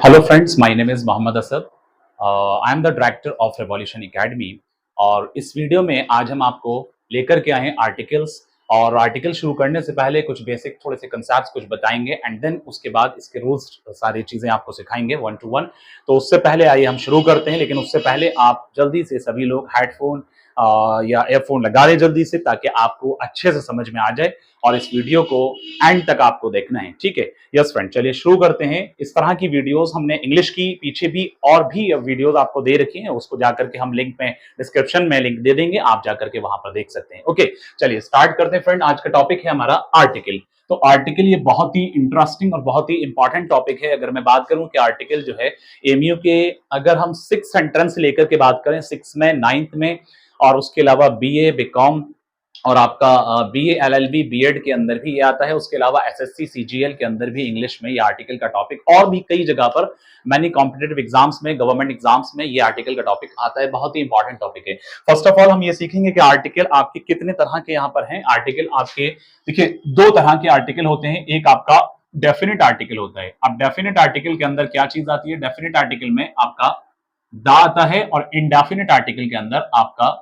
Hello friends, my name is Mohammad Asad. I am the director of Revolution Academy. और इस video में आज हम आपको लेकर के आए हैं आर्टिकल्स। और आर्टिकल शुरू करने से पहले कुछ बेसिक थोड़े से कंसेप्ट्स कुछ बताएंगे एंड देन उसके बाद इसके रूल्स सारी चीजें आपको सिखाएंगे 1 to 1। तो उससे पहले आइए हम शुरू करते हैं, लेकिन उससे पहले आप जल्दी से सभी लोग हेडफोन या एयरफोन लगा लें जल्दी से, ताकि आपको अच्छे से समझ में आ जाए। और इस वीडियो को एंड तक आपको देखना है, ठीक है? यस फ्रेंड, चलिए शुरू करते हैं। इस तरह की वीडियोस हमने इंग्लिश की पीछे भी और भी वीडियोस आपको दे रखी हैं, उसको जाकर के हम लिंक में डिस्क्रिप्शन में लिंक दे देंगे, आप जाकर के वहां पर देख सकते हैं। ओके, चलिए स्टार्ट करते हैं फ्रेंड। आज का टॉपिक है हमारा आर्टिकल। तो आर्टिकल ये बहुत ही इंटरेस्टिंग और बहुत ही इंपॉर्टेंट टॉपिक है। अगर मैं बात करूं कि आर्टिकल जो है एमयू के, अगर हम 6 एंट्रेंस लेकर के बात करें, 6 में, 9th में, और उसके अलावा बीए, बीकॉम और आपका बीए, एलएलबी, बीएड के अंदर भी ये आता है। उसके अलावा एसएससी, सीजीएल के अंदर भी इंग्लिश में ये आर्टिकल का टॉपिक, और भी कई जगह पर मैनी कॉम्पिटेटिव एग्जाम्स में, गवर्नमेंट एग्जाम्स में ये आर्टिकल का टॉपिक आता है। बहुत ही इंपॉर्टेंट टॉपिक है। फर्स्ट ऑफ ऑल हम ये सीखेंगे कि आर्टिकल आपके कितने तरह के यहाँ पर हैं। आर्टिकल आपके, देखिए, 2 तरह के आर्टिकल होते हैं। एक आपका डेफिनेट आर्टिकल होता है। अब डेफिनेट आर्टिकल के अंदर क्या चीज आती है? डेफिनेट आर्टिकल में आपका दा आता है, और इंडेफिनेट आर्टिकल के अंदर आपका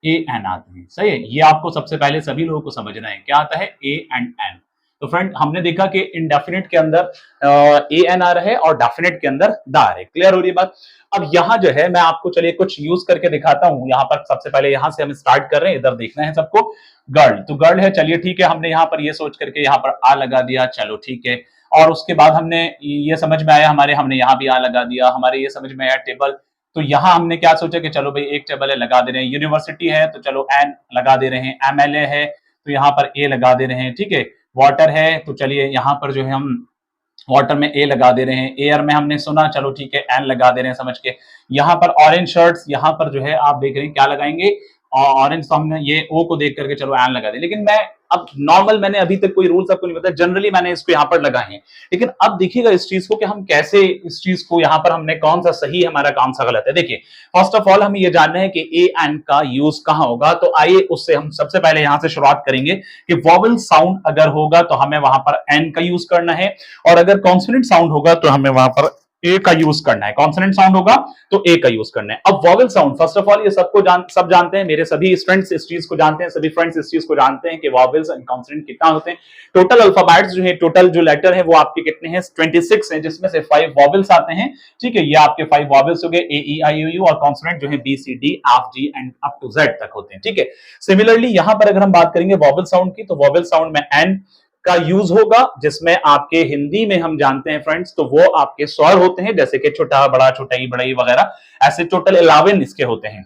ए एन आते हैं। सही है? ये आपको सबसे पहले सभी लोगों को समझना है, क्या आता है? A and an. तो फ्रेंड, हमने देखा कि इनडेफिनेट के अंदर ए एन आ रहा है और डेफिनेट के अंदर दा आ रहा है। क्लियर हो रही बात? अब यहां जो है मैं आपको, चलिए, कुछ यूज करके दिखाता हूं। यहां पर सबसे पहले यहां से हम स्टार्ट कर रहे हैं, इधर देखना है सबको। गर्ल, तो गर्ल है, चलिए ठीक है। हमने यहां पर ये सोच करके यहां पर आ लगा दिया, चलो ठीक है। और उसके बाद हमने ये समझ में आया हमारे, हमने यहां भी आ लगा दिया। हमारे ये समझ में आया टेबल, तो यहां हमने क्या सोचा कि चलो भाई एक टेबल है, लगा दे रहे हैं। यूनिवर्सिटी है तो चलो एन लगा दे रहे हैं। एमएलए है तो यहां पर ए लगा दे रहे हैं, ठीक है। वाटर है तो चलिए यहां पर जो है हम वाटर में ए लगा दे रहे हैं। एयर में हमने सुना, चलो ठीक है, एन लगा दे रहे हैं समझ के। यहां पर ऑरेंज शर्ट्स, यहां पर जो है आप देख रहे हैं क्या लगाएंगे? ऑरेंज, तो हमने ये ओ को देख करके चलो एन लगा दे। लेकिन मैं अब नॉर्मल, मैंने अभी तक कोई रूल्स आपको नहीं बताया, जनरली मैंने इसको यहां पर लगाए हैं। लेकिन अब देखिएगा इस चीज को कि हम कैसे, इस चीज को यहां पर हमने कौन सा सही है हमारा, कौन सा गलत है। देखिए, फर्स्ट ऑफ ऑल हम ये जानना है कि ए एन का यूज कहां होगा। तो आइए उससे हम सबसे पहले यहां से शुरुआत करेंगे कि वॉवल साउंड अगर होगा तो हमें वहां पर एन का यूज करना है, और अगर कॉन्सोनेंट साउंड होगा तो हमें वहां पर ए का यूज करना है। कॉन्सोनेंट साउंड होगा तो ए का यूज करना है। अब vowel sound, first of all ये सब जानते हैं, मेरे सभी स्टूडेंट्स इस चीज को जानते हैं, सभी फ्रेंड्स इस चीज को जानते हैं कि वॉवल्स एंड कॉन्सोनेंट कितना होते हैं। टोटल अल्फाबेट्स जो है, टोटल जो लेटर है वो आपके कितने हैं? 26 हैं, जिसमें से 5 वॉवल्स आते हैं, ठीक है। ये आपके 5 वॉवल्स हो गए, ए ई आई ओ यू, और कॉन्सोनेंट जो है B C D F G and up to Z तक होते हैं, ठीक है। सिमिलरली यहां पर अगर हम बात करेंगे वॉवल साउंड की, तो वॉवल साउंड में एन का यूज होगा, जिसमें आपके हिंदी में हम जानते हैं फ्रेंड्स, तो वो आपके स्वर होते हैं, जैसे कि छोटा, बड़ा, छोटाई, बड़ाई वगैरह, ऐसे टोटल 11 इसके होते हैं।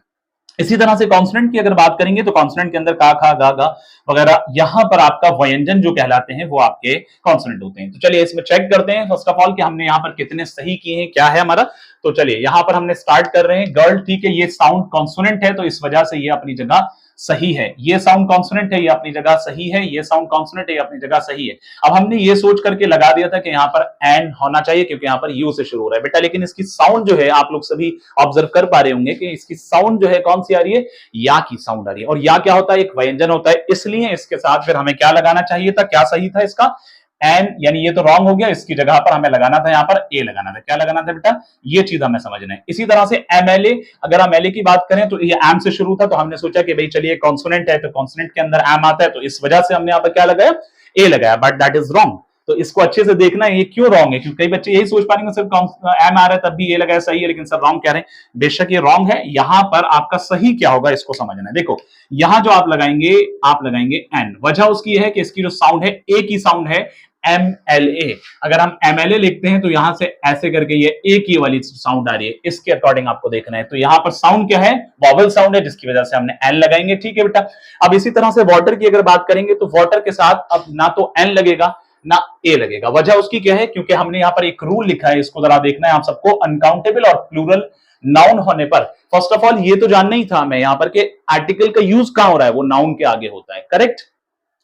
इसी तरह से कॉन्सोनेंट की अगर बात करेंगे तो कॉन्सोनेंट के अंदर का, खा, गा, गा वगैरह, यहां पर आपका व्यंजन जो कहलाते हैं वो आपके कॉन्सोनेंट होते हैं। तो चलिए इसमें चेक करते हैं फर्स्ट ऑफ ऑल कि हमने यहां पर कितने सही किए हैं, क्या है हमारा। तो चलिए यहां पर हमने स्टार्ट कर रहे हैं। गर्ल, ठीक है, ये साउंड कॉन्सोनेंट है तो इस वजह से ये अपनी जगह सही है। ये साउंड कॉन्सोनेंट है, ये अपनी जगह सही है। ये साउंड कॉन्सोनेंट है, ये अपनी जगह सही है। अब हमने ये सोच करके लगा दिया था कि यहाँ पर एन होना चाहिए क्योंकि यहाँ पर यू से शुरू हो रहा है बेटा, लेकिन इसकी साउंड जो है आप लोग सभी ऑब्जर्व कर पा रहे होंगे कि इसकी साउंड जो है कौन सी आ रही है? या की साउंड आ रही है। और या क्या होता है? एक व्यंजन होता है, इसलिए इसके साथ फिर हमें क्या लगाना चाहिए था? क्या सही था इसका? एन, यानी ये तो रॉन्ग हो गया, इसकी जगह पर हमें लगाना था यहाँ पर ए लगाना था। क्या लगाना था बेटा? ये चीज हमें समझना है। इसी तरह से एमएलए, अगर हम एलए की बात करें तो ये एम से शुरू था, तो हमने सोचा कि भाई चलिए कॉन्सोनेंट है तो कॉन्सोनेंट के अंदर एम आता है, तो इस वजह से हमने यहाँ पर क्या लगाया? ए लगाया, बट दैट इज रॉन्ग। तो इसको अच्छे से देखना है, ये क्यों रॉन्ग है, क्योंकि कई बच्चे यही सोच पाएंगे सिर्फ एम आ रहा है तब भी ये लगाया सही है, लेकिन सर रॉन्ग कह रहे हैं। बेशक ये रॉन्ग है। यहां पर आपका सही क्या होगा इसको समझना है। देखो, यहां जो आप लगाएंगे एन। वजह उसकी है कि इसकी जो साउंड है, ए की साउंड है एम एल ए। अगर हम एम एल ए लिखते हैं तो यहां से ऐसे करके ये ए की वाली साउंड आ रही है, इसके अकॉर्डिंग आपको देखना है। तो यहां पर साउंड क्या है? वॉवल साउंड है, जिसकी वजह से हमने एन लगाएंगे, ठीक है बेटा। अब इसी तरह से वाटर की अगर बात करेंगे तो वाटर के साथ अब ना तो एन लगेगा ना ए लगेगा। वजह उसकी क्या है? क्योंकि हमने यहां पर एक रूल लिखा है, इसको जरा देखना है आप सबको। अनकाउंटेबल और प्लूरल नाउन होने पर, फर्स्ट ऑफ ऑल ये तो जानना ही था हमें यहां पर कि आर्टिकल का यूज कहां हो रहा है, वो नाउन के आगे होता है, करेक्ट।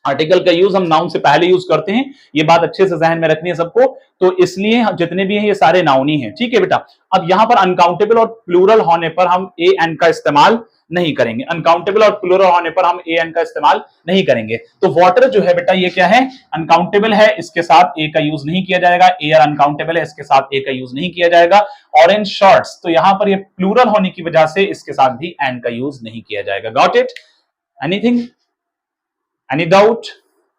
आर्टिकल का यूज हम नाउन से पहले यूज करते हैं, ये बात अच्छे से जहन में रखनी है सबको। तो इसलिए जितने भी हैं ये सारे नाउन ही हैं, ठीक है बेटा। अब यहां पर अनकाउंटेबल और प्लूरल होने पर हम ए एन का इस्तेमाल नहीं करेंगे, अनकाउंटेबल और प्लूरल होने पर हम ए एन का इस्तेमाल नहीं करेंगे। तो वाटर जो है बेटा ये क्या है, अनकाउंटेबल है, इसके साथ ए का यूज नहीं किया जाएगा। एयर अनकाउंटेबल है, इसके साथ ए का यूज नहीं किया जाएगा। ऑरेंज शॉर्ट्स, तो यहां पर ये प्लूरल होने की वजह से इसके साथ भी एन का यूज नहीं किया जाएगा। Got it? Anything, any doubt?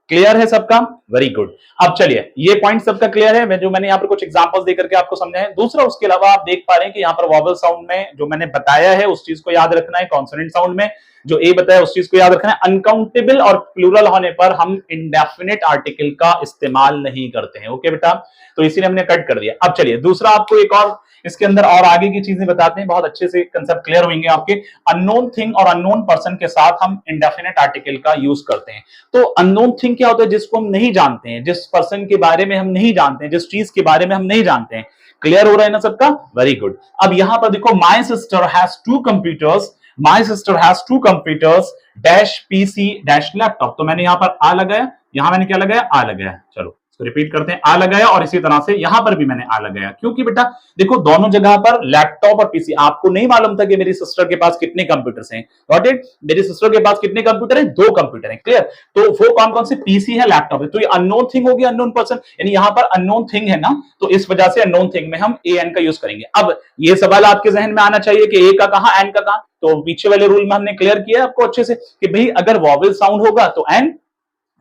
Clear है सबका? Very good. अब चलिए ये पॉइंट सबका क्लियर है, जो मैंने यहाँ पर कुछ एग्जांपल्स देकर के आपको समझाया है। दूसरा उसके अलावा आप देख पा रहे हैं कि यहाँ पर वॉवल साउंड में जो मैंने बताया है उस चीज को याद रखना है। कॉन्सोनेंट साउंड में जो ए बताया उस चीज को याद रखना है। अनकाउंटेबल और प्लूरल होने पर हम इंडेफिनिट आर्टिकल का इस्तेमाल नहीं करते हैं। ओके बेटा, तो इसीलिए हमने कट कर दिया। अब चलिए दूसरा आपको एक और इसके अंदर और आगे की चीजें बताते हैं, बहुत अच्छे से कंसेप्ट क्लियर होंगे आपके। अननोन थिंग और अननोन पर्सन के साथ हम इंडेफिनिट आर्टिकल का यूज करते हैं। तो अननोन थिंग क्या होता है, जिसको हम नहीं जानते हैं, जिस पर्सन के बारे में हम नहीं जानते हैं, जिस चीज के बारे में हम नहीं जानते हैं। क्लियर हो रहा है ना सबका? Very good. अब यहां पर देखो, my sister has 2 computers, my sister has 2 computers dash PC dash laptop. तो मैंने यहां पर आ लगाया, यहां मैंने क्या लगाया, आ लगाया। चलो इसको रिपीट करते हैं, आ लगाया, और इसी तरह से यहां पर भी मैंने आ लगाया। क्योंकि बेटा देखो दोनों जगह पर लैपटॉप और पीसी, आपको नहीं मालूम था कि मेरी सिस्टर के पास कितने कंप्यूटर्स हैं। Got it? मेरी सिस्टर के पास कितने कंप्यूटर हैं? 2 कंप्यूटर हैं। क्लियर? तो वो कौन कौन से, पीसी है, लैपटॉप है। तो ये अननोन थिंग होगी, अननोन पर्सन, यानी यहां पर अननोन थिंग है ना, तो इस वजह से अननोन थिंग में हम ए एन का यूज करेंगे। अब ये सवाल आपके जहन में आना चाहिए कि ए का कहां, एन का कहां। तो पीछे वाले रूल में हमने क्लियर किया आपको अच्छे से कि भाई अगर वॉवेल साउंड होगा तो एन,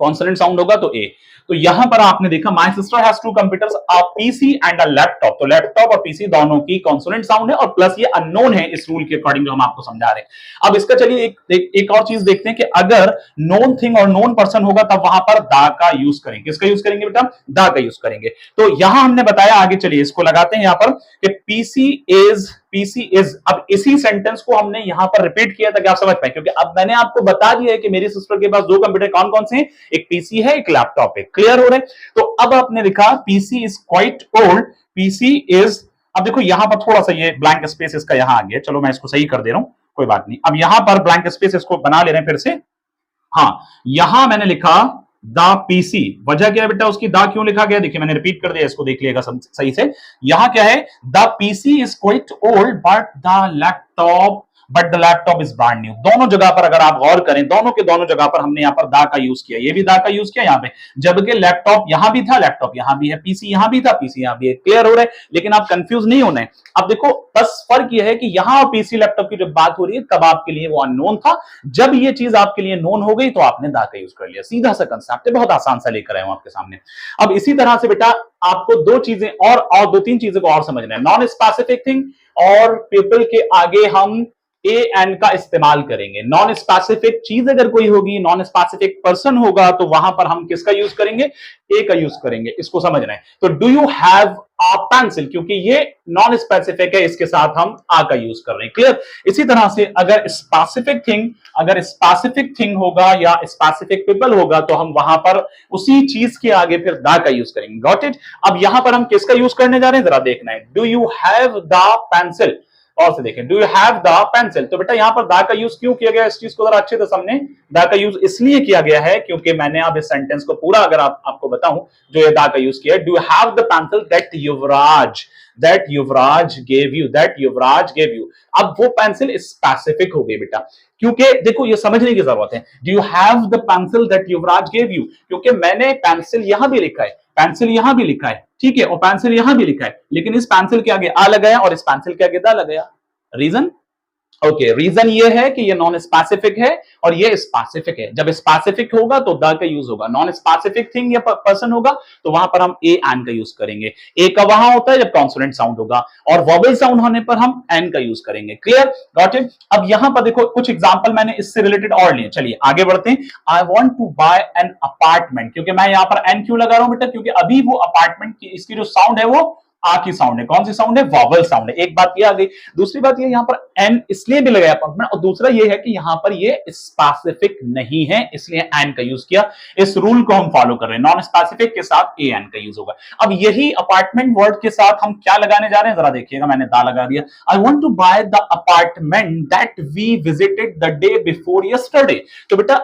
कॉन्सोनेंट साउंड होगा तो ए। तो यहां पर आपने देखा my sister has 2 computers, a PC and a laptop. तो लैपटॉप और पीसी दोनों की कॉन्सोनेंट साउंड है, और प्लस ये अननोन है इस रूल के अकॉर्डिंग जो हम आपको समझा रहे हैं। अब इसका चलिए एक और चीज देखते हैं कि अगर नोन थिंग और नोन पर्सन होगा तब वहां पर दा का यूज करेंगे। किसका यूज करेंगे बेटा? दा का यूज करेंगे। तो यहां हमने बताया, आगे चलिए इसको लगाते हैं यहां पर कि पीसी इज। अब इसी सेंटेंस को हमने यहां पर रिपीट किया ताकि आप समझ पाए, क्योंकि अब मैंने आपको बता दिया है कि मेरी सिस्टर के पास 2 कंप्यूटर कौन कौन से हैं, एक पीसी है, एक लैपटॉप है। क्लियर हो रहे हैं? तो अब आपने लिखा PC is quite old, PC is. अब देखो यहां पर थोड़ा सा ये ब्लैंक स्पेस इसका यहां आ गया, चलो मैं इसको सही कर दे रहा हूं, कोई बात नहीं। अब यहां पर ब्लैंक स्पेस इसको बना ले रहे हैं फिर से। हाँ, यहां मैंने लिखा द पीसी। वजह क्या है बेटा उसकी, द क्यों लिखा गया, देखिए मैंने रिपीट कर दिया, इसको देख लिएगा सही से। यहां क्या है, the PC is quite old but the laptop is brand new. दोनों जगह पर अगर आप गौर करें, दोनों के दोनों जगह पर हमने यहां पर दा का यूज किया, ये भी दा का यूज किया यहां पे, जबकि लैपटॉप यहां भी था, लैपटॉप यहां भी है, पीसी यहां भी था, पीसी यहां भी है। क्लियर हो रहा है? लेकिन आप कंफ्यूज नहीं होना है। अब देखो बस फर्क यह है कि यहां पीसी लैपटॉप की जब बात हो रही है तब आपके लिए वो अननोन था, जब ये चीज आपके लिए नोन हो गई तो आपने दा का यूज कर लिया। सीधा सा कंसेप्ट है, बहुत आसान सा लेकर आया हूं आपके सामने। अब इसी तरह से बेटा आपको 2 चीजें और 2-3 चीजों को और समझना है। नॉन स्पेसिफिक थिंग और पीपल के आगे हम ए एन का इस्तेमाल करेंगे। नॉन स्पेसिफिक चीज अगर कोई होगी, नॉन स्पेसिफिक पर्सन होगा, तो वहां पर हम किसका यूज करेंगे? ए का यूज करेंगे। इसको समझना है। तो do you have a pencil, क्योंकि ये नॉन स्पेसिफिक है, इसके साथ हम आ का यूज कर रहे हैं। क्लियर? इसी तरह से अगर स्पेसिफिक थिंग होगा या स्पेसिफिक पीपल होगा तो हम वहां पर उसी चीज के आगे फिर दा का यूज करेंगे। Got it? अब यहां पर हम किसका यूज करने जा रहे हैं, जरा देखना है। Do you have the pencil, और से देखें, do you have the pencil. तो बेटा यहां पर दा का यूज क्यों किया गया, इस चीज को जरा अच्छे से समझें। दा का यूज इसलिए किया गया है क्योंकि मैंने अब इस सेंटेंस को पूरा अगर आपको बताऊं जो ये दा का यूज किया है, do you have the pencil that Yuvraj gave you. अब वो पेंसिल स्पेसिफिक हो गई बेटा, क्योंकि देखो ये समझने की जरूरत है। Do you have the pencil that Yuvraj gave you, क्योंकि मैंने पेंसिल यहां भी लिखा है, पेंसिल यहां भी लिखा है, ठीक है, और पेंसिल यहां भी लिखा है, लेकिन इस पेंसिल के आगे आ लगाया और इस पेंसिल के आगे दा लगाया। रीजन? ओके, रीजन ये है कि ये नॉन स्पेसिफिक है और ये स्पेसिफिक है। जब स्पेसिफिक होगा तो द का यूज होगा, नॉन स्पेसिफिक थिंग या पर्सन होगा तो वहां पर हम ए एन का यूज करेंगे। ए का वहां होता है जब कॉन्सोनेंट साउंड होगा, और वॉवेल साउंड होने पर हम एन का यूज करेंगे। क्लियर? Got it? अब यहां पर देखो कुछ एग्जांपल मैंने इससे रिलेटेड और लिए, चलिए आगे बढ़ते हैं। I want to buy an apartment, क्योंकि मैं यहां पर एन क्यों लगा रहा हूं बेटा, क्योंकि अभी वो अपार्टमेंट की इसकी जो साउंड है वो आ की साउंड है। कौन सी साउंड है? वॉवल साउंड है। एक बात ये आ गई। दूसरी बात ये, यहां पर एन इसलिए भी लगाया पंक्चुएशन, और दूसरा ये है कि यहां पर ये स्पेसिफिक नहीं है, इसलिए एन का यूज किया। इस रूल को हम फॉलो कर रहे हैं, नॉन स्पेसिफिक के साथ ए एन का यूज होगा। अब यही अपार्टमेंट वर्ड के साथ हम क्या लगाने जा रहे हैं, जरा देखिएगा, मैंने दा लगा दिया। I want to buy the apartment that we visited the day before yesterday. तो बेटा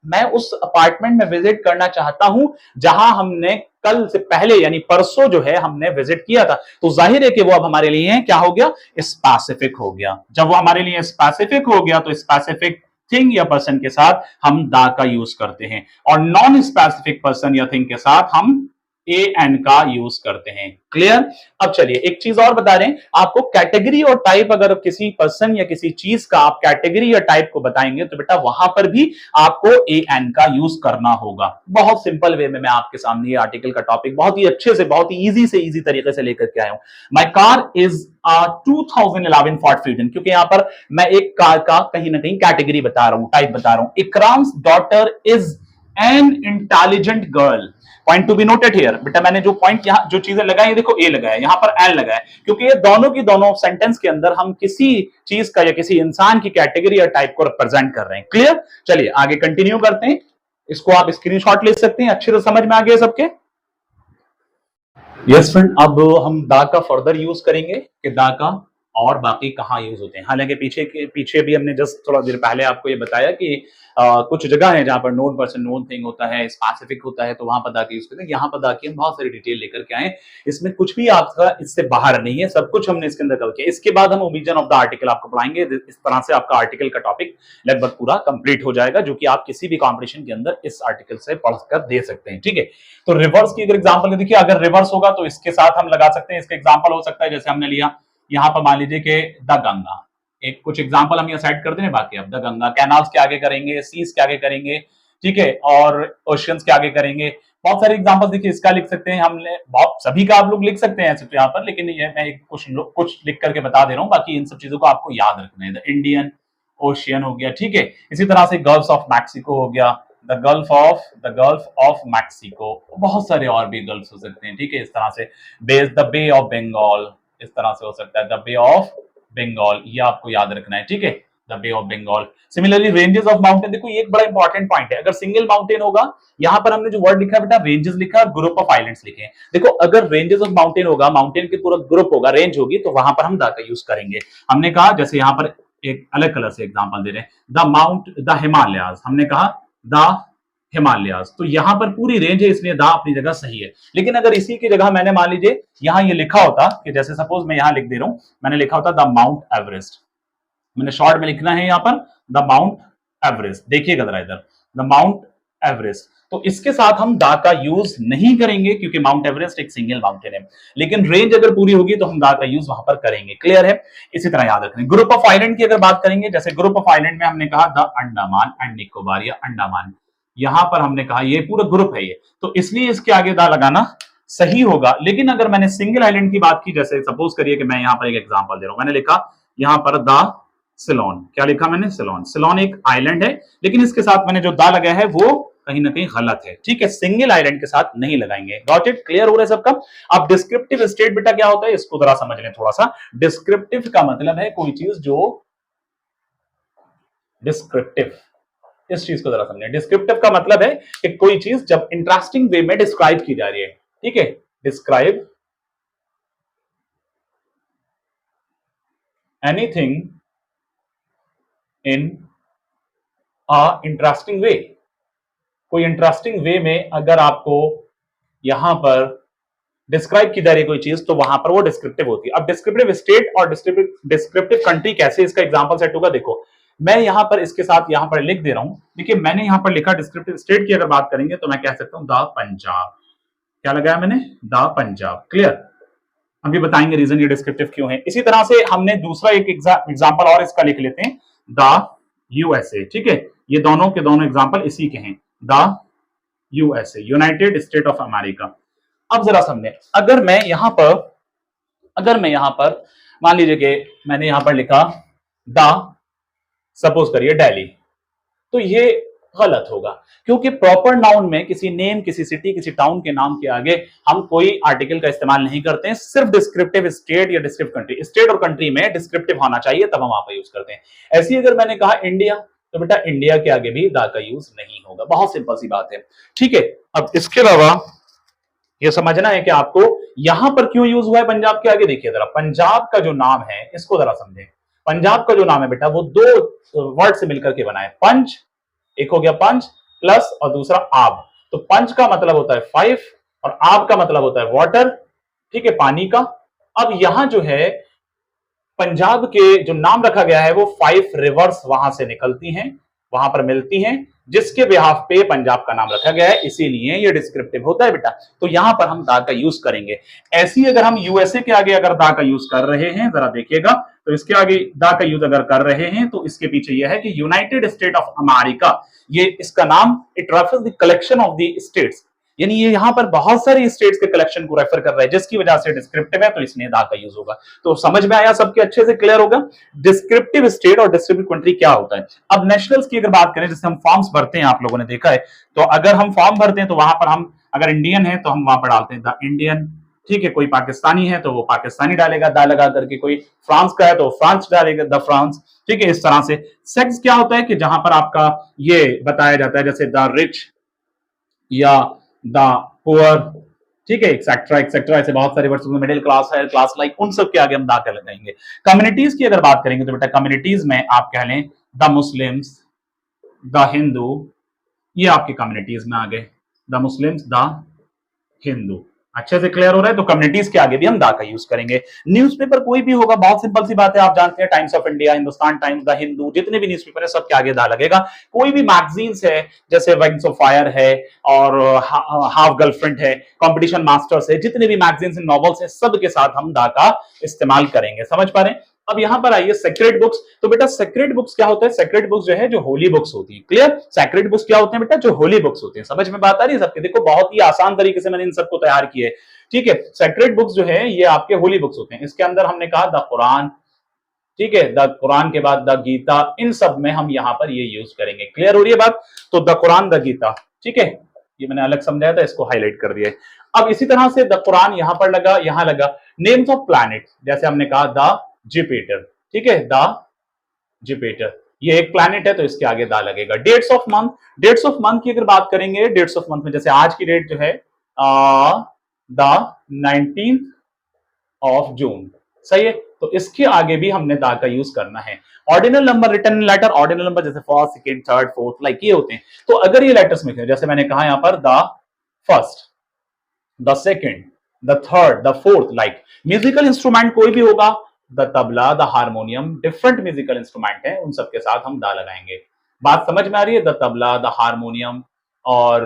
मैं उस अपार्टमेंट में विजिट करना चाहता हूं जहां हमने कल से पहले यानी परसों जो है हमने विजिट किया था। तो जाहिर है कि वो अब हमारे लिए क्या हो गया? स्पेसिफिक हो गया। जब वो हमारे लिए स्पेसिफिक हो गया तो स्पेसिफिक थिंग या पर्सन के साथ हम दा का यूज करते हैं, और नॉन स्पेसिफिक पर्सन या थिंग के साथ हम ए एन का यूज करते हैं। क्लियर? अब चलिए एक चीज और बता रहे हैं आपको, कैटेगरी और टाइप, अगर किसी पर्सन या किसी चीज का आप कैटेगरी या टाइप को बताएंगे तो बेटा वहां पर भी आपको ए एन का यूज करना होगा। बहुत सिंपल वे में मैं आपके सामने ये आर्टिकल का टॉपिक बहुत ही अच्छे से, बहुत ही इजी से इजी तरीके से लेकर के आया हूं। My car is 2011 Ford fusion, क्योंकि यहां पर मैं एक कार का कहीं ना कहीं कैटेगरी बता रहा हूं, टाइप बता रहा हूं। Ikram's daughter is an intelligent girl. Point to be noted here. बेटा मैंने जो पॉइंट यहां जो चीजें लगाई, देखो ए लगाया, यहां पर एन लगाया, क्योंकि ये दोनों की दोनों सेंटेंस के अंदर हम किसी चीज का या किसी इंसान की कैटेगरी या टाइप को रिप्रेजेंट कर रहे हैं। क्लियर? चलिए आगे कंटिन्यू करते हैं। इसको आप स्क्रीनशॉट ले सकते हैं। अच्छे से समझ में आ गया सबके? यस फ्रेंड, अब हम दा का फर्दर यूज करेंगे कि दा का और बाकी कहाँ यूज होते हैं। हालांकि पीछे भी हमने जस्ट थोड़ा देर पहले आपको ये बताया कि कुछ जगह है जहां पर नोन पर्सन नोन थिंग होता है, स्पेसिफिक होता है, तो वहां पर दा की यूज करते हैं। यहाँ पर दा की हम बहुत सारी डिटेल लेकर के आए। इसमें कुछ भी आपका इससे बाहर नहीं है, सब कुछ हमने इसके अंदर कवर किया। इसके बाद हम ओरिजिन ऑफ द आर्टिकल आपको पढ़ाएंगे। इस तरह से आपका आर्टिकल का टॉपिक लगभग पूरा कंप्लीट हो जाएगा, जो कि आप किसी भी कॉम्पिटिशन के अंदर इस आर्टिकल से पढ़कर दे सकते हैं। ठीक है, तो रिवर्स की अगर एग्जाम्पल देखिए, अगर रिवर्स होगा तो इसके साथ हम लगा सकते हैं। इसका एग्जाम्पल हो सकता है जैसे हमने लिया यहां पर, मान लीजिए कि द गंगा, एक कुछ एग्जांपल हम ये सेट करते हैं। बाकी अब द गंगा, कैनाल्स के आगे करेंगे, सीज के आगे करेंगे, ठीक है, और ओशियंस के आगे करेंगे। बहुत सारे एग्जांपल देखिए, इसका लिख सकते हैं हमने, बहुत सभी का आप लोग लिख सकते हैं सिर्फ यहाँ पर, लेकिन ये मैं कुछ लिख करके बता दे रहा हूँ। बाकी इन सब चीजों को आपको याद रखना है। द इंडियन ओशियन हो गया, ठीक है। इसी तरह से गल्फ ऑफ मैक्सिको हो गया, द गल्फ ऑफ मैक्सिको, बहुत सारे और भी गल्फ हो सकते हैं, ठीक है। इस तरह से द बे ऑफ बंगाल, इस तरह से हो सकता है द बे ऑफ बंगाल, ये आपको याद रखना है, ठीक है, the Bay of Bengal. Similarly ranges of mountain, देखो ये एक बड़ा इंपॉर्टेंट पॉइंट है। अगर सिंगल माउंटेन होगा, यहां पर हमने जो वर्ड लिखा है बेटा रेंजेस लिखा है, और ग्रुप ऑफ आइलैंड्स लिखे हैं। देखो अगर रेंजेस ऑफ माउंटेन होगा, माउंटेन के पूरा ग्रुप होगा, रेंज होगी, तो वहां पर हम द का यूज करेंगे। हमने कहा जैसे यहां पर एक अलग कलर से एग्जांपल दे रहे हैं, द हिमालयाज, हमने कहा द हिमालयाज, तो यहां पर पूरी रेंज है, इसलिए दा अपनी जगह सही है। लेकिन अगर इसी की जगह मैंने मान लीजिए यहां ये लिखा होता कि जैसे सपोज मैं यहां लिख दे रहा हूं, मैंने लिखा होता द माउंट एवरेस्ट, मैंने शॉर्ट में लिखना है यहां पर द माउंट एवरेस्ट। देखिएगा जरा इधर, द माउंट एवरेस्ट, तो इसके साथ हम दा का यूज नहीं करेंगे, क्योंकि माउंट एवरेस्ट एक सिंगल माउंटेन है। लेकिन रेंज अगर पूरी होगी तो हम दा का यूज वहां पर करेंगे। क्लियर है? इसी तरह याद रखना। ग्रुप ऑफ आइलैंड की अगर बात करेंगे, जैसे ग्रुप ऑफ आइलैंड में हमने कहा द अंडमान एंड निकोबार या अंडमान, यहां पर हमने कहा ये पूरा ग्रुप है ये, तो इसलिए इसके आगे दा लगाना सही होगा। लेकिन अगर मैंने सिंगल आइलैंड की बात की, जैसे सपोज करिए कि मैं यहां पर एक एग्जांपल दे रहा हूं, मैंने लिखा यहां पर द सिलोन, क्या लिखा मैंने? सिलोन। सिलोन एक आइलैंड है, लेकिन इसके साथ मैंने जो दा लगाया है वो कहीं ना कहीं गलत है, ठीक है, सिंगल आइलैंड के साथ नहीं लगाएंगे। Got it? क्लियर हो रहा है सबका? अब डिस्क्रिप्टिव स्टेट बेटा क्या होता है, इसको जरा समझ लें थोड़ा सा। डिस्क्रिप्टिव का मतलब है कोई चीज जो डिस्क्रिप्टिव, इस चीज को जरा समझिए। डिस्क्रिप्टिव का मतलब है कि कोई चीज जब इंटरेस्टिंग वे में डिस्क्राइब की जा रही है, ठीक है, describe anything in a interesting way. कोई इंटरेस्टिंग वे में अगर आपको यहां पर डिस्क्राइब की जा रही है कोई चीज, तो वहां पर वो डिस्क्रिप्टिव होती है। अब डिस्क्रिप्टिव स्टेट और डिस्क्रिप्टिव कंट्री कैसे इसका एग्जांपल सेट होगा, देखो मैं यहां पर इसके साथ यहां पर लिख दे रहा हूं। देखिए मैंने यहां पर लिखा डिस्क्रिप्टिव स्टेट की अगर बात करेंगे तो मैं कह सकता हूं द पंजाब। क्या लगाया मैंने? द पंजाब। क्लियर? हम भी बताएंगे रीजन ये डिस्क्रिप्टिव क्यों है। इसी तरह से हमने दूसरा एक एग्जांपल और इसका लिख लेते हैं, द यूएसए, ठीक है, ये दोनों के दोनों एग्जांपल इसी के हैं, the USA, United state of America. अब जरा समझे, अगर मैं यहां पर मान लीजिए कि मैंने यहां पर लिखा द, सपोज करिए दिल्ली, तो ये गलत होगा, क्योंकि प्रॉपर नाउन में किसी नेम, किसी सिटी, किसी टाउन के नाम के आगे हम कोई आर्टिकल का इस्तेमाल नहीं करते हैं, सिर्फ डिस्क्रिप्टिव स्टेट या डिस्क्रिप्टिव कंट्री, स्टेट और कंट्री में डिस्क्रिप्टिव होना चाहिए, तब हम वहां पर यूज करते हैं। ऐसे ही अगर मैंने कहा इंडिया, तो बेटा इंडिया के आगे भी दा का यूज नहीं होगा, बहुत सिंपल सी बात है। ठीक है, अब इसके अलावा ये समझना है कि आपको यहां पर क्यों यूज हुआ है पंजाब के आगे। देखिए जरा, पंजाब का जो नाम है इसको जरा समझें। पंजाब का जो नाम है बेटा वो दो वर्ड से मिलकर के बना है, पंच, एक हो गया पंच प्लस और दूसरा आब। तो पंच का मतलब होता है फाइव और आब का मतलब होता है वाटर, ठीक है, पानी का। अब यहां जो है पंजाब के जो नाम रखा गया है वो 5 रिवर्स वहां से निकलती हैं, वहां पर मिलती हैं, जिसके बिहाफ पे पंजाब का नाम रखा गया है, इसीलिए ये डिस्क्रिप्टिव होता है बेटा। तो यहां पर हम दा का यूज करेंगे। ऐसी अगर हम यूएसए के आगे अगर दा का यूज कर रहे हैं, जरा देखिएगा, तो इसके आगे दा का यूज अगर कर रहे हैं तो इसके पीछे यह है कि यूनाइटेड स्टेट ऑफ अमेरिका, ये इसका नाम, it refers the collection of the states, यानी ये यहां पर बहुत सारी स्टेट्स के कलेक्शन को रेफर कर रहा है, जिसकी वजह से डिस्क्रिप्टिव है, तो इसलिए दा का यूज होगा। तो समझ में आया, सबके अच्छे से क्लियर होगा डिस्क्रिप्टिव स्टेट और डिस्क्रिप्टिव कंट्री क्या होता है। अब नेशनल्स की अगर बात करें, जैसे हम फॉर्म्स भरते हैं, आप लोगों ने देखा है, तो अगर हम फॉर्म भरते हैं तो वहां पर हम अगर इंडियन है तो हम वहां पर डालते हैं द इंडियन, ठीक है, कोई पाकिस्तानी है तो वो पाकिस्तानी डालेगा दा लगा करके, कोई फ्रांस का है तो फ्रांस डालेगा द फ्रांस, ठीक है, इस तरह से। सेक्स क्या होता है कि जहां पर आपका ये बताया जाता है, जैसे द रिच या द पुअर, ठीक है, एक्सेट्रा एक्सेट्रा, ऐसे बहुत सारे वर्ड्स, मिडिल क्लास है, क्लास लाइक, उन सब के आगे हम दा कर लगाएंगे। कम्युनिटीज की अगर बात करेंगे तो बेटा कम्युनिटीज में आप कह लें द मुस्लिम्स, द हिंदू, ये आपकी कम्युनिटीज में आ गए, द मुस्लिम्स, द हिंदू। अच्छे से क्लियर हो रहा है, तो कम्युनिटीज के आगे भी हम दा का यूज करेंगे। न्यूज़पेपर कोई भी होगा, बहुत सिंपल सी बात है, आप जानते हैं, times of India, Hindustan times, the Hindu, जितने भी न्यूज़पेपर है सबके आगे दा लगेगा। कोई भी मैगजीन्स है, जैसे विंग्स ऑफ फायर है और हाफ गर्लफ्रेंड है, कंपटीशन मास्टर्स है, जितने भी मैगजीन्स एंड नॉवेल्स है, सबके साथ हम दा का इस्तेमाल करेंगे। समझ पा रहे हैं। अब यहां पर आइए सेक्रेड बुक्स। तो बेटा सेक्रेड बुक्स क्या होता है? सेक्रेड बुक्स जो है जो होली बुक्स होती है। क्लियर? सेक्रेड बुक्स क्या होते हैं बेटा? जो होली बुक्स होते हैं। समझ में बात आ रही है सबके? देखो बहुत ही आसान तरीके से मैंने इन सबको तैयार किया है। ठीक है, सेक्रेड बुक्स जो है ये आपके होली बुक्स होते हैं। इसके अंदर हमने कहा द कुरान, ठीक है, द कुरान के बाद द गीता, इन सब में हम यहां पर ये यूज करेंगे। क्लियर हो रही है बात? तो द कुरान, द गीता, ठीक है, ये मैंने अलग समझाया था, इसको हाईलाइट कर दिया है। अब इसी तरह से द कुरान यहां पर लगा, यहां लगा। नेम्स ऑफ प्लैनेट, जैसे हमने कहा द जुपिटर, ठीक है, द जुपिटर, ये एक प्लैनेट है तो इसके आगे दा लगेगा। Dates of month, dates of month की अगर बात करेंगे, डेट्स ऑफ मंथ में जैसे आज की डेट जो है द 19th ऑफ जून, सही है, तो इसके आगे भी हमने दा का यूज करना है। Ordinal number, return letter, ordinal number जैसे first, second, third, fourth, like ये होते हैं। तो अगर ये लेटर्स में जैसे मैंने कहा यहां पर the first, the second, the third, the fourth, like musical instrument कोई भी होगा, the tabla, the harmonium, different musical instrument है, उन सबके साथ हम दा लगाएंगे। बात समझ में आ रही है? द तबला, द हारमोनियम और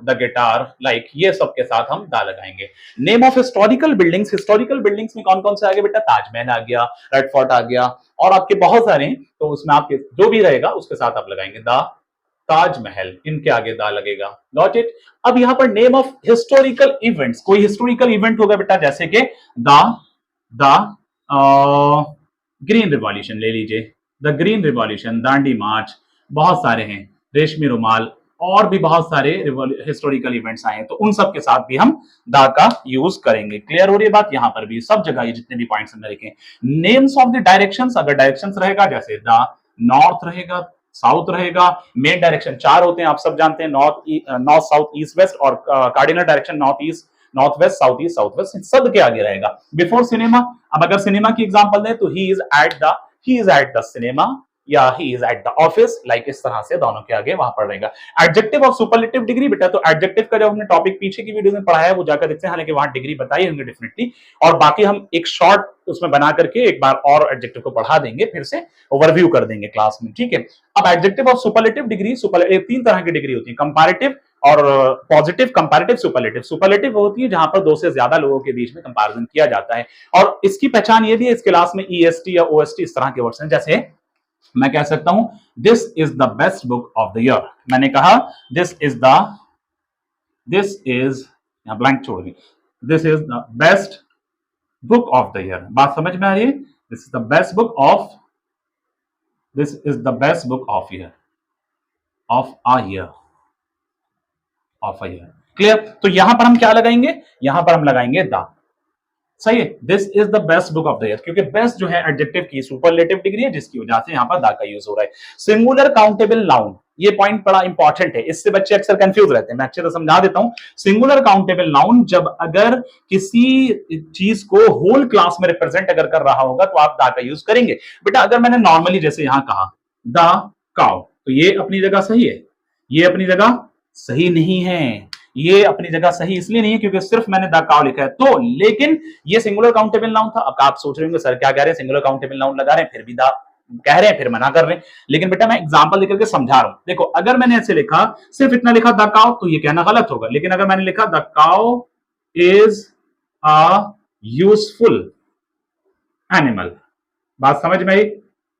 द गिटार, लाइक ये सब के साथ हम दा लगाएंगे। Name of historical buildings, historical buildings में कौन कौन से आ गए बेटा? ताजमहल आ गया, रेड फोर्ट आ गया, और आपके बहुत सारे हैं, तो उसमें आपके जो भी रहेगा उसके साथ आप लगाएंगे द ताजमहल, इनके आगे दा लगेगा। Got it? अब यहां पर नेम ऑफ हिस्टोरिकल इवेंट्स, कोई हिस्टोरिकल इवेंट होगा बेटा, जैसे कि द ग्रीन रिवॉल्यूशन ले लीजिए, द ग्रीन रिवॉल्यूशन, दांडी मार्च, बहुत सारे हैं, रेशमी रुमाल, और भी बहुत सारे हिस्टोरिकल इवेंट्स आए हैं, तो उन सब के साथ भी हम दा का यूज करेंगे। क्लियर हो रही है बात? यहां पर भी सब जगह ये जितने भी पॉइंट्स हमने लिखे। नेम्स ऑफ द डायरेक्शंस, अगर डायरेक्शंस रहेगा जैसे द नॉर्थ रहेगा, साउथ रहेगा, मेन डायरेक्शन चार होते हैं, आप सब जानते हैं, नॉर्थ साउथ ईस्ट वेस्ट, और cardinal direction north east, north west, south west, सब के आगे रहेगा। बिफोर सिनेमा, अब अगर सिनेमा की एग्जांपल दें तो he is at the cinema, या he is at the office, like इस तरह से दोनों के आगे वहां पर रहेगा। एडजेक्टिव ऑफ सुपरलेटिव डिग्री बेटा, तो एडजेक्टिव का जब हमने टॉपिक पीछे की वीडियो में पढ़ाया है वो जाकर देखते हैं, हालांकि वहां डिग्री बताई होंगे डेफिनेटली, और बाकी हम एक शॉर्ट उसमें बना करके एक बार और एडजेक्टिव को पढ़ा देंगे, फिर से ओवरव्यू कर देंगे क्लास में, ठीक है। अब एडजेक्टिव ऑफ सुपरलेटिव डिग्री, तीन तरह की डिग्री होती है, कंपैरेटिव और पॉजिटिव, कंपैरेटिव, सुपरलेटिव। सुपरलेटिव होती है जहां पर दो से ज्यादा लोगों के बीच में कंपैरिजन किया जाता है, और इसकी पहचान ये भी है, इस क्लास में ईएसटी या ओएसटी इस तरह के वर्ड्स हैं, जैसे मैं कह सकता हूं this is the best book of the year, मैंने कहा दिस इज यहां ब्लैंक छोड़ दी, this is the best book of the year. बात समझ में आ रही है? This is the best book of year. Of a year, of a year. Clear? तो यहां पर हम क्या लगाएंगे, यहां पर हम लगाएंगे द। सही है, this is the best book of the year, क्योंकि बेस्ट जो है एडजेक्टिव की सुपरलेटिव डिग्री है, जिसकी वजह से यहां पर द का यूज हो रहा है। सिंगुलर काउंटेबल नाउन, ये पॉइंट बड़ा इंपॉर्टेंट है, इससे बच्चे अक्सर कंफ्यूज रहते हैं, मैं अच्छे से समझा देता हूं। सिंगुलर काउंटेबल नाउन जब अगर किसी चीज को होल क्लास में रिप्रेजेंट अगर कर रहा होगा तो आप द का यूज करेंगे। बेटा अगर मैंने नॉर्मली जैसे यहां कहा द काउ, तो ये अपनी जगह सही है, ये अपनी जगह सही नहीं है। ये अपनी जगह सही इसलिए नहीं है क्योंकि सिर्फ मैंने द काउ लिखा है तो, लेकिन ये सिंगुलर काउंटेबल नाउन था। अब आप सोच रहे होंगे सर क्या कह रहे हैं, सिंगुलर काउंटेबल नाउन लगा रहे हैं फिर भी द कह रहे हैं, फिर मना कर रहे हैं। लेकिन बेटा मैं एग्जांपल लेकर के समझा रहा हूं। देखो अगर मैंने ऐसे लिखा, सिर्फ इतना लिखा द काउ, तो ये कहना गलत होगा। लेकिन अगर मैंने लिखा the cow is a useful animal, बात समझ में आई?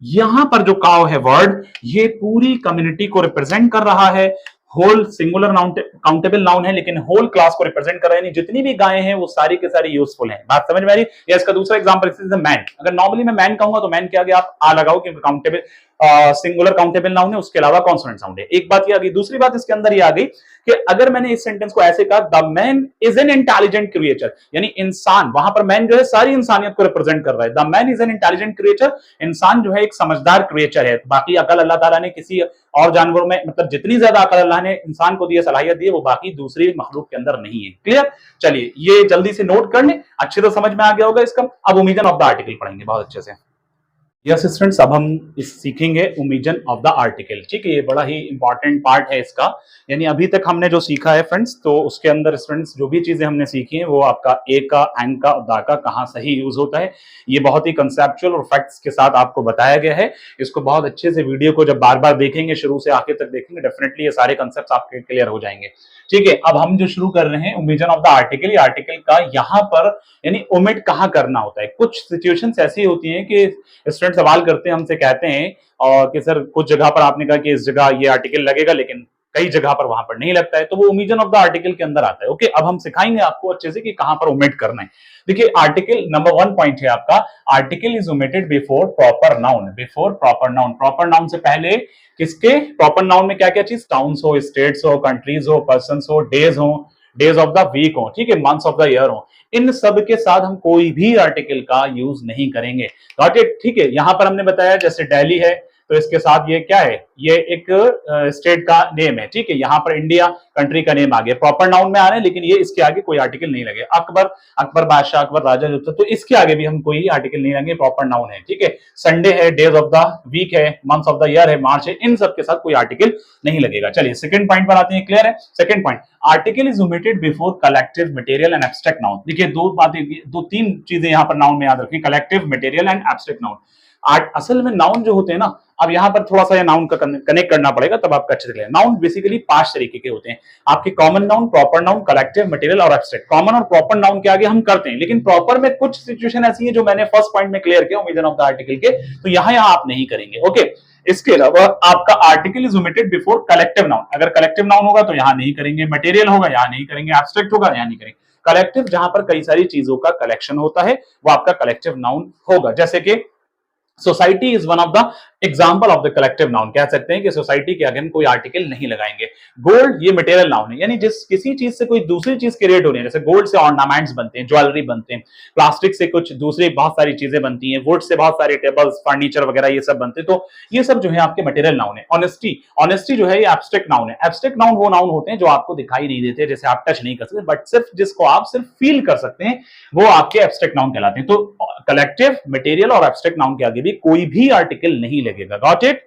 यहां पर जो काउ है वर्ड, ये पूरी कम्युनिटी को रिप्रेजेंट कर रहा है। Whole singular noun countable noun है, लेकिन होल क्लास को रिप्रेजेंट कर रहा है, यानी जितनी भी गायें हैं वो सारी के सारी यूजफुल हैं। बात समझ में आ रही? या इसका दूसरा एग्जांपल मैन, अगर नॉर्मली मैं मैन कहूंगा तो मैन के आगे आप आ लगाओ क्योंकि काउंटेबल सिंगुलर काउंटेबल नाउन है, उसके अलावा कॉन्सोनेंट साउंड है। एक बात ये आ गई। दूसरी बात इसके अंदर ये आ गई कि अगर मैंने इस सेंटेंस को ऐसे कहा the man is an intelligent creature, यानी इंसान, वहां पर मैन जो है सारी इंसानियत को रिप्रेजेंट कर रहा है। The man is an intelligent creature, इंसान जो है एक समझदार क्रिएचर है। बाकी अकल अल्लाह ताला ने किसी और जानवरों में, मतलब जितनी ज्यादा अकल अल्लाह ने इंसान को दी, सलाहियत दी है, वो बाकी दूसरी मखलूक के अंदर नहीं है। क्लियर? चलिए ये जल्दी से नोट कर लें, अच्छे से समझ में आ गया होगा इसका। अब ओमिजन ऑफ द आर्टिकल पढ़ेंगे बहुत अच्छे से। यस स्टूडेंट्स, अब हम इस सीखेंगे ओमिजन ऑफ द आर्टिकल। ठीक है, ये बड़ा ही इंपॉर्टेंट पार्ट है इसका। यानी अभी तक हमने जो सीखा है फ्रेंड्स, तो उसके अंदर स्टूडेंट्स जो भी चीजें हमने सीखी हैं वो आपका ए का, एंड का, द का कहाँ सही यूज होता है, ये बहुत ही कंसेप्चुअल और फैक्ट्स के साथ आपको बताया गया है। इसको बहुत अच्छे से वीडियो को जब बार बार देखेंगे, शुरू से आखिर तक देखेंगे, डेफिनेटली ये सारे कंसेप्ट आपके क्लियर हो जाएंगे। ठीक है, अब हम जो शुरू कर रहे हैं ओमिजन ऑफ द आर्टिकल, आर्टिकल का यहाँ पर यानी ओमिट कहाँ करना होता है। कुछ सिचुएशंस ऐसी होती हैं कि स्टूडेंट सवाल करते हैं, हमसे कहते हैं और कि सर कुछ जगह पर आपने कहा कि इस जगह ये आर्टिकल लगेगा, लेकिन कई जगह पर वहां पर नहीं लगता है, तो वो ओमिजन ऑफ द आर्टिकल के अंदर आता है। ओके, अब हम सिखाएंगे आपको अच्छे से कि कहां पर ओमिट करना है। देखिए आर्टिकल नंबर 1 पॉइंट है आपका, article is omitted before proper noun. Before proper noun, proper noun से पहले किसके? प्रॉपर नाउन में क्या क्या चीज? टाउन्स हो, स्टेट्स हो, कंट्रीज हो, पर्संस हो, डेज हो, डेज ऑफ द वीक हो, ठीक है, मंथ्स ऑफ द ईयर हो, इन सब के साथ हम कोई भी आर्टिकल का यूज नहीं करेंगे। Got it? ठीक है, यहां पर हमने बताया जैसे दिल्ली है तो इसके साथ ये क्या है? ये एक स्टेट का नेम है। ठीक है, यहां पर इंडिया कंट्री का नेम आ गया, प्रॉपर नाउन में आ रहे हैं, लेकिन ये इसके आगे कोई आर्टिकल नहीं लगे। अकबर, अकबर बादशाह, अकबर राजा जो था, तो इसके आगे भी हम कोई आर्टिकल नहीं लगेंगे, प्रॉपर नाउन है। ठीक है, संडे है, डेज ऑफ द वीक है, मंथ्स ऑफ द ईयर है, मार्च है, इन सब के साथ कोई आर्टिकल नहीं लगेगा। चलिए सेकंड पॉइंट पर आते हैं। क्लियर है? Second point, article is omitted before collective material and abstract noun. देखिए दो बातें, दो तीन चीजें यहां पर नाउन में याद रखिए, collective, material and abstract noun. असल में नाउन जो होते हैं ना, अब यहां पर थोड़ा सा नाउन का कनेक्ट करना पड़ेगा तब आपका अच्छे से क्लियर। नाउन बेसिकली 5 तरीके के होते हैं आपके, common noun, proper noun, collective, material और एब्स्ट्रैक्ट। कॉमन और प्रॉपर नाउन के आगे हम करते हैं, लेकिन प्रॉपर में कुछ सिचुएशन ऐसी है जो मैंने फर्स्ट पॉइंट में क्लियर किया ओमिजन ऑफ द आर्टिकल के, तो यहां आप नहीं करेंगे। ओके, इसके अलावा आपका article is omitted before collective noun, अगर कलेक्टिव नाउन होगा तो यहां नहीं करेंगे, मटेरियल होगा यहां नहीं करेंगे, एब्स्ट्रैक्ट होगा यहां नहीं करेंगे। कलेक्टिव जहां पर कई सारी चीजों का कलेक्शन होता है वो आपका कलेक्टिव नाउन होगा। जैसे कि society is one of the example of the collective noun, कह सकते हैं कि सोसाइटी के आगे हम कोई आर्टिकल नहीं लगाएंगे। गोल्ड ये मटेरियल नाउन है, यानी जिस किसी चीज से कोई दूसरी चीज क्रिएट हो रही है, जैसे गोल्ड से ऑर्नामेंट्स बनते हैं, ज्वेलरी बनते हैं, प्लास्टिक से कुछ दूसरी बहुत सारी चीजें बनती हैं, वुड से बहुत सारे टेबल्स, फर्नीचर वगैरह ये सब बनते हैं, तो ये सब जो है आपके मटेरियल नाउन है। ऑनेस्टी, ऑनेस्टी जो है ये एब्स्ट्रैक्ट नाउन है। एब्स्ट्रैक्ट नाउन वो नाउन होते हैं जो आपको दिखाई नहीं देते, जैसे आप टच नहीं कर सकते, बट सिर्फ जिसको आप सिर्फ फील कर सकते हैं वो आपके एब्स्ट्रैक्ट नाउन कहलाते हैं। तो कलेक्टिव, मटेरियल और एब्स्ट्रैक्ट नाउन के आगे भी कोई भी आर्टिकल नहीं लगेगा। Got it?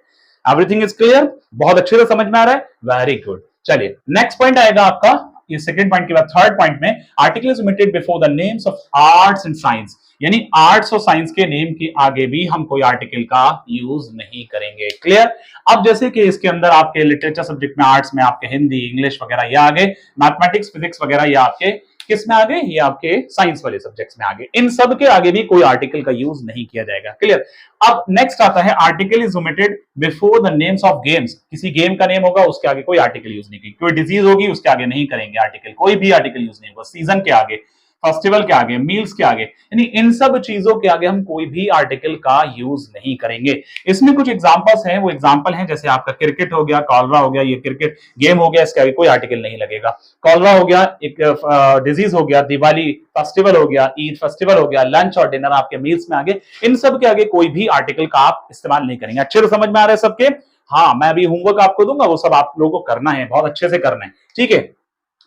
Everything is clear? बहुत अच्छे से समझ में आ रहा है? Very good. चलिए नेक्स्ट पॉइंट आएगा आपका, ये सेकंड पॉइंट के बाद थर्ड पॉइंट में, article is omitted before the names of arts and science, यानी आर्ट्स और साइंस के नेम के आगे भी हम कोई आर्टिकल का यूज नहीं करेंगे। क्लियर? अब जैसे कि इसके अंदर आपके लिटरेचर सब्जेक्ट में, आर्ट्स में आपके हिंदी, इंग्लिश वगैरह ये आगे, मैथमेटिक्स, फिजिक्स वगैरह ये आपके किस में आगे? ये आपके साइंस वाले सब्जेक्ट्स में आगे, इन सब के आगे भी कोई आर्टिकल का यूज नहीं किया जाएगा। क्लियर? अब नेक्स्ट आता है, article is omitted before the names of games, किसी गेम का नेम होगा उसके आगे कोई आर्टिकल यूज नहीं करेंगे, कोई डिजीज होगी उसके आगे नहीं करेंगे आर्टिकल, कोई भी आर्टिकल यूज नहीं होगा। सीजन के आगे, फेस्टिवल के आगे, मील्स के आगे, यानी इन सब चीजों के आगे हम कोई भी आर्टिकल का यूज नहीं करेंगे। इसमें कुछ एग्जांपल्स हैं, वो एग्जांपल हैं जैसे आपका क्रिकेट हो गया, कॉलरा हो गया, ये क्रिकेट गेम हो गया, इसके आगे कोई आर्टिकल नहीं लगेगा। कॉलरा हो गया, एक डिजीज हो गया, दिवाली फेस्टिवल हो गया, ईद फेस्टिवल हो गया, लंच और डिनर आपके मील्स में आगे, इन सब के आगे कोई भी आर्टिकल का आप इस्तेमाल नहीं करेंगे। अच्छे से समझ में आ रहा है सबके? हाँ, मैं अभी होमवर्क आपको दूंगा, वो सब आप लोगों को करना है, बहुत अच्छे से करना है, ठीक है।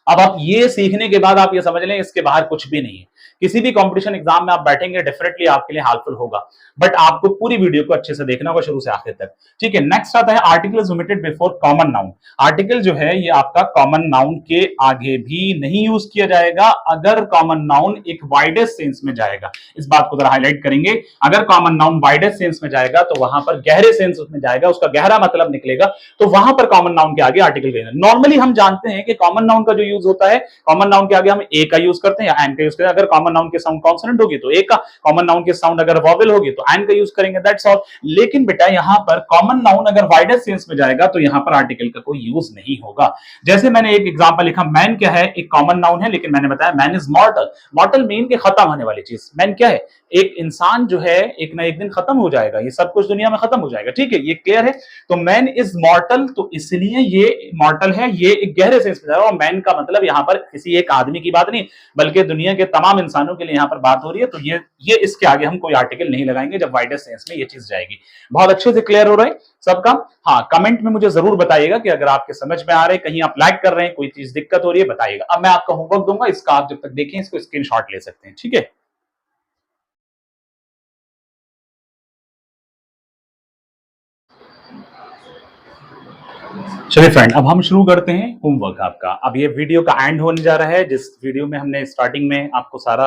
अब आप ये सीखने के बाद आप ये समझ लें इसके बाहर कुछ भी नहीं है। किसी भी कंपटीशन एग्जाम में आप बैठेंगे, डेफिनेटली आपके लिए हेल्पफुल होगा, बट आपको पूरी वीडियो को अच्छे से देखना होगा शुरू से आखिर तक, ठीक है। नेक्स्ट आता है article is omitted before common noun. Article जो है ये आपका कॉमन नाउन के आगे भी नहीं यूज किया जाएगा अगर कॉमन नाउन एक वाइडेस्ट सेंस में जाएगा। इस बात को जरा हाईलाइट करेंगे, अगर कॉमन नाउन वाइडेस्ट सेंस में जाएगा तो वहां पर गहरे सेंस में जाएगा, उसका गहरा मतलब निकलेगा, तो वहां पर कॉमन नाउन के आगे आर्टिकल देना। नॉर्मली हम जानते हैं कि कॉमन नाउन का जो यूज होता है, कॉमन नाउन के आगे हम ए का यूज करते हैं या एन का यूज करते हैं। अगर कॉमन नाउन के साउंड कॉन्सोनेंट होगी तो ए का, कॉमन नाउन के साउंड अगर वॉवेल होगी तो एन का यूज करेंगे, दैट्स ऑल। लेकिन बेटा यहां पर कॉमन नाउन अगर वाइडेस्ट सेंस में जाएगा तो यहां पर आर्टिकल का कोई यूज नहीं होगा। जैसे मैंने एक एग्जांपल लिखा, मैन क्या है, एक कॉमन नाउन है, लेकिन मैंने बताया मैन इज मॉर्टल। मॉर्टल मीन के खत्म होने वाली चीज। मैन क्या है, एक इंसान जो है एक ना एक दिन खत्म हो जाएगा, ये सब कुछ दुनिया में खत्म हो जाएगा, ठीक है, ये क्लियर है। तो मैन इज मॉर्टल, तो इसलिए ये मॉर्टल है, ये एक गहरे सेंस में जा रहा है। और मैन का मतलब यहां पर किसी एक आदमी की बात नहीं, बल्कि दुनिया के तमाम इंसानों के लिए यहां पर बात हो रही है। तो ये इसके आगे हम कोई आर्टिकल नहीं लगाएंगे जब वाइडेस्ट सेंस में ये चीज जाएगी। बहुत अच्छे से क्लियर हो रहा है सबका? हाँ, कमेंट में मुझे जरूर बताइएगा कि अगर आपके समझ में आ रहे हैं, कहीं आप लाइक कर रहे हैं, कोई चीज दिक्कत हो रही है, बताइएगा। अब मैं आपका होमवर्क दूंगा, इसका आप जब तक देखें इसको स्क्रीनशॉट ले सकते हैं, ठीक है। चलिए फ्रेंड, अब हम शुरू करते हैं होमवर्क आपका। अब ये वीडियो का एंड होने जा रहा है, जिस वीडियो में हमने स्टार्टिंग में आपको सारा,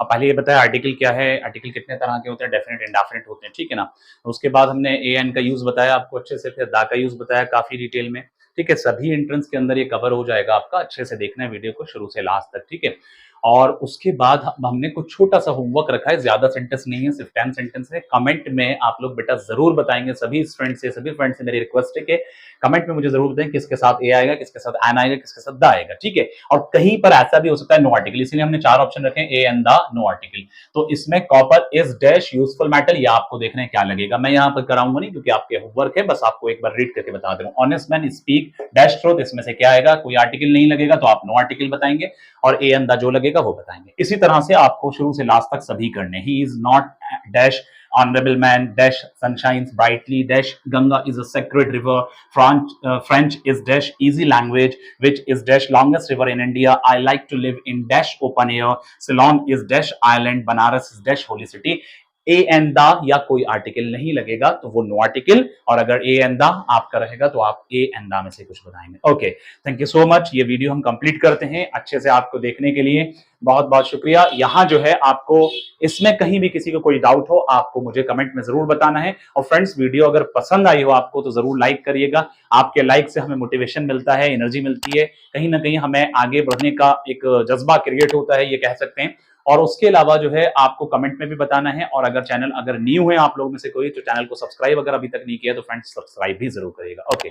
अब पहले ये बताया आर्टिकल क्या है, आर्टिकल कितने तरह के होते हैं, डेफिनेट इंडेफिनिट होते हैं, ठीक है ना। उसके बाद हमने ए एन का यूज बताया आपको अच्छे से, फिर दा का यूज बताया काफी डिटेल में, ठीक है। सभी एंट्रेंस के अंदर ये कवर हो जाएगा आपका, अच्छे से देखना है वीडियो को शुरू से लास्ट तक, ठीक है। और उसके बाद हमने कुछ छोटा सा होमवर्क रखा है, ज्यादा सेंटेंस नहीं है, सिर्फ 10 सेंटेंस है। कमेंट में आप लोग बेटा जरूर बताएंगे, सभी फ्रेंड से मेरी रिक्वेस्ट है कि कमेंट में मुझे जरूर बताएं किसके साथ ए आएगा, किसके साथ एन आएगा, किसके साथ द आएगा, ठीक है। और कहीं पर ऐसा भी हो सकता है नो आर्टिकल, इसीलिए हमने 4 ऑप्शन रखे, a and the, no article. तो इसमें copper is dash useful metal, या आपको देखना है क्या लगेगा। मैं यहाँ पर कराऊंगा नहीं क्योंकि आपके होमवर्क है, बस आपको एक बार रीड करके बता दे रहा हूँ। Honest man speak dash truth, इसमें से क्या आएगा, कोई आर्टिकल नहीं लगेगा तो आप नो आर्टिकल बताएंगे, और ए एंड द जो लगेगा वो बताएंगे। इसी तरह से आपको शुरू से लास्ट तक सभी करने। He is not dash honorable man dash sun shines brightly dash Ganga is a sacred river, French is dash easy language, which is dash longest river in India, I like to live in dash open air, Ceylon is dash island, Banaras is dash holy city। A and the या कोई article नहीं लगेगा तो वो no article, और अगर ए and the आपका रहेगा तो आप ए एंड द में से कुछ बताएंगे। Okay, thank you so much. ये वीडियो हम कंप्लीट करते हैं, अच्छे से आपको देखने के लिए बहुत बहुत शुक्रिया। यहाँ जो है आपको इसमें कहीं भी किसी को कोई डाउट हो, आपको मुझे कमेंट में जरूर बताना है। और फ्रेंड्स, वीडियो अगर पसंद आई हो आपको तो जरूर लाइक करिएगा, आपके लाइक से हमें मोटिवेशन मिलता है, एनर्जी मिलती है, कहीं ना कहीं हमें आगे बढ़ने का एक जज्बा क्रिएट होता है, ये कह सकते हैं। और उसके अलावा जो है आपको कमेंट में भी बताना है, और अगर चैनल अगर न्यू है आप लोगों में से कोई, तो चैनल को सब्सक्राइब अगर अभी तक नहीं किया तो फ्रेंड्स सब्सक्राइब भी जरूर करिएगा। ओके।